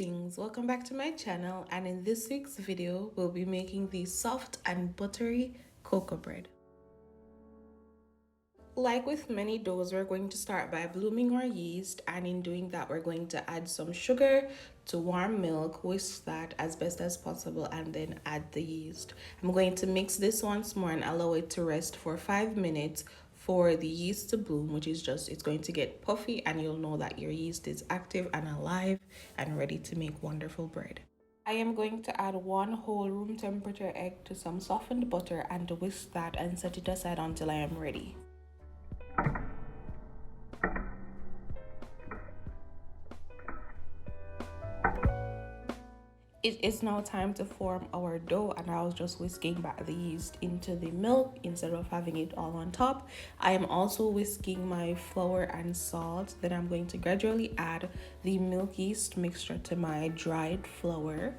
Greetings, welcome back to my channel, and in this week's video we'll be making the soft and buttery cocoa bread. Like with many doughs, we're going to start by blooming our yeast, and in doing that we're going to add some sugar to warm milk, whisk that as best as possible, and then add the yeast. I'm going to mix this once more and allow it to rest for 5 minutes for the yeast to bloom, which is just, it's going to get puffy and you'll know that your yeast is active and alive and ready to make wonderful bread. I am going to add 1 whole room temperature egg to some softened butter and whisk that and set it aside until I am ready. It is now time to form our dough, and I was just whisking back the yeast into the milk instead of having it all on top. I am also whisking my flour and salt. Then I'm going to gradually add the milk yeast mixture to my dried flour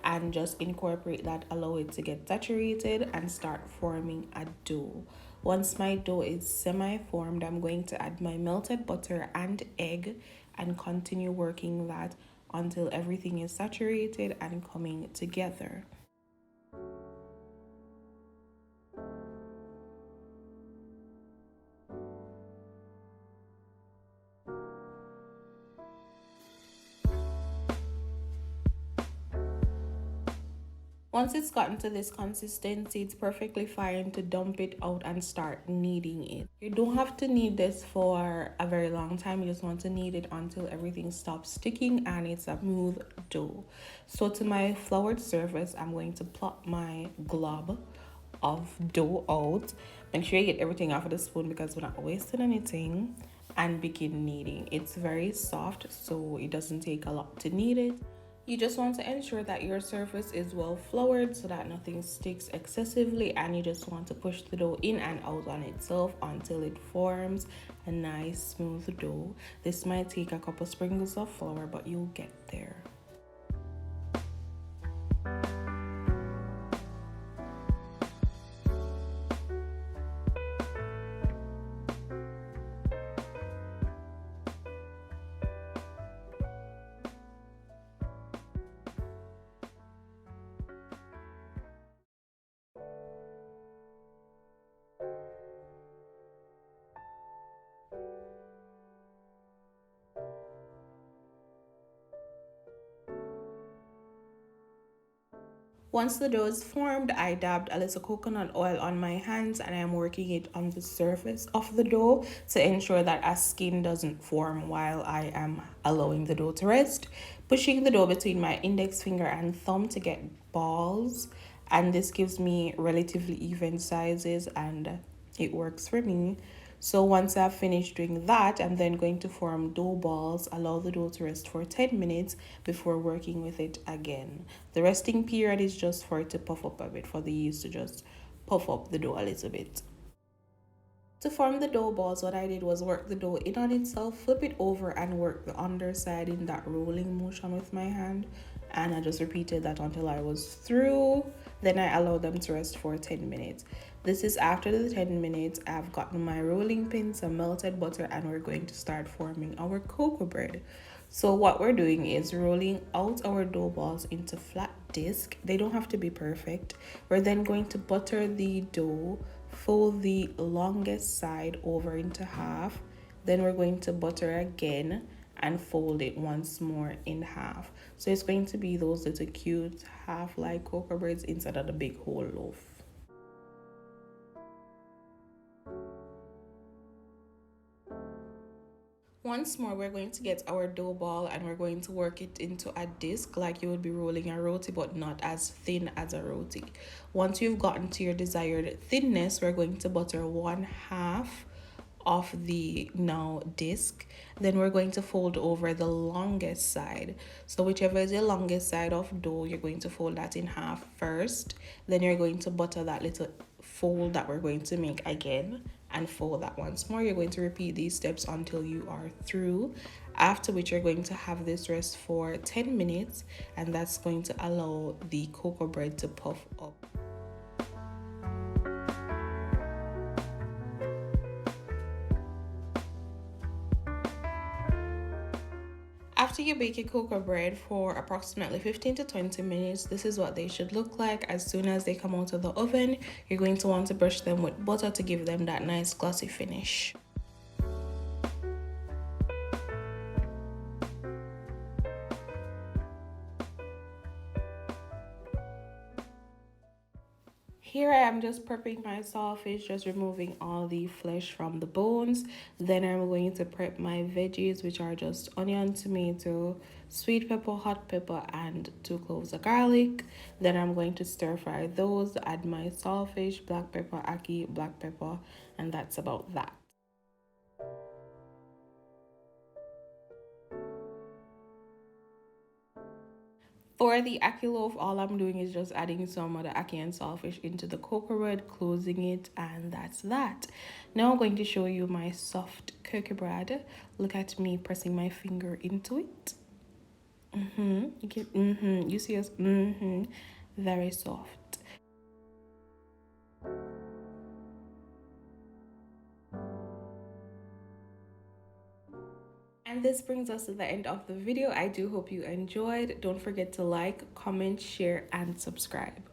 and just incorporate that, allow it to get saturated and start forming a dough. Once my dough is semi-formed, I'm going to add my melted butter and egg and continue working that until everything is saturated and coming together. Once it's gotten to this consistency, it's perfectly fine to dump it out and start kneading it. You don't have to knead this for a very long time. You just want to knead it until everything stops sticking and it's a smooth dough. So to my floured surface, I'm going to plop my glob of dough out. Make sure you get everything off of the spoon because we're not wasting anything, and begin kneading. It's very soft, so it doesn't take a lot to knead it. You just want to ensure that your surface is well floured so that nothing sticks excessively, and you just want to push the dough in and out on itself until it forms a nice smooth dough. This might take a couple sprinkles of flour, but you'll get there. Once the dough is formed, I dabbed a little coconut oil on my hands and I'm working it on the surface of the dough to ensure that a skin doesn't form while I am allowing the dough to rest. Pushing the dough between my index finger and thumb to get balls, and this gives me relatively even sizes and it works for me. So once I've finished doing that, I'm then going to form dough balls, allow the dough to rest for 10 minutes before working with it again. The resting period is just for it to puff up a bit, for the yeast to just puff up the dough a little bit. To form the dough balls, what I did was work the dough in on itself, flip it over and work the underside in that rolling motion with my hand. And I just repeated that until I was through. Then I allowed them to rest for 10 minutes. This is after the 10 minutes. I've gotten my rolling pin, some melted butter, and we're going to start forming our cocoa bread. So what we're doing is rolling out our dough balls into flat disc. They don't have to be perfect. We're then going to butter the dough, fold the longest side over into half. Then we're going to butter again and fold it once more in half. So it's going to be those little cute half like cocoa breads instead of the big whole loaf. Once more, we're going to get our dough ball and we're going to work it into a disc like you would be rolling a roti, but not as thin as a roti. Once you've gotten to your desired thinness, we're going to butter 1/2 of the now disc. Then we're going to fold over the longest side. So whichever is your longest side of dough, you're going to fold that in half first. Then you're going to butter that little fold that we're going to make again and fold that once more. You're going to repeat these steps until you are through, after which you're going to have this rest for 10 minutes, and that's going to allow the cocoa bread to puff up. After After you bake your cocoa bread for approximately 15 to 20 minutes, this is what they should look like. As soon as they come out of the oven, you're going to want to brush them with butter to give them that nice glossy finish. Here I am just prepping my saltfish, just removing all the flesh from the bones. Then I'm going to prep my veggies, which are just onion, tomato, sweet pepper, hot pepper, and 2 cloves of garlic. Then I'm going to stir fry those, add my saltfish, black pepper, ackee, black pepper, and that's about that. For the ackee loaf, all I'm doing is just adding some of the ackee and saltfish into the cocoa bread, closing it, and that's that. Now I'm going to show you my soft cocoa bread. Look at me pressing my finger into it. You see us? Very soft. And this brings us to the end of the video. I do hope you enjoyed. Don't forget to like, comment, share, and subscribe.